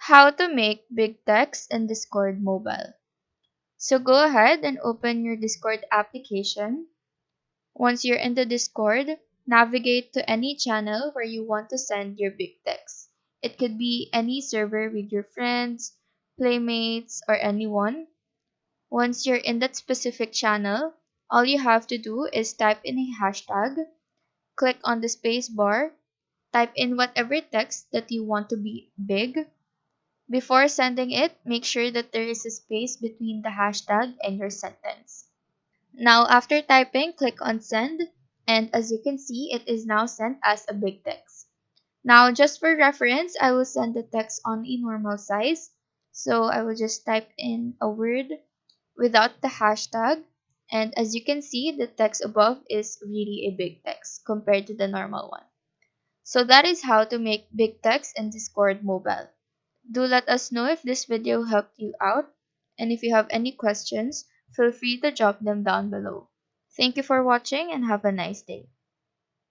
How to make big text in Discord mobile. So go ahead and open your Discord application. Once you're in the Discord, navigate to any channel where you want to send your big text. It could be any server with your friends, playmates, or anyone. Once you're in that specific channel, all you have to do is type in a hashtag, click on the space bar, type in whatever text that you want to be big. Before sending it, make sure that there is a space between the hashtag and your sentence. Now, after typing, click on send, and as you can see, it is now sent as a big text. Now, just for reference, I will send the text on a normal size. So I will just type in a word without the hashtag, and as you can see, the text above is really a big text compared to the normal one. So that is how to make big text in Discord mobile. Do let us know if this video helped you out, and if you have any questions, feel free to drop them down below. Thank you for watching and have a nice day.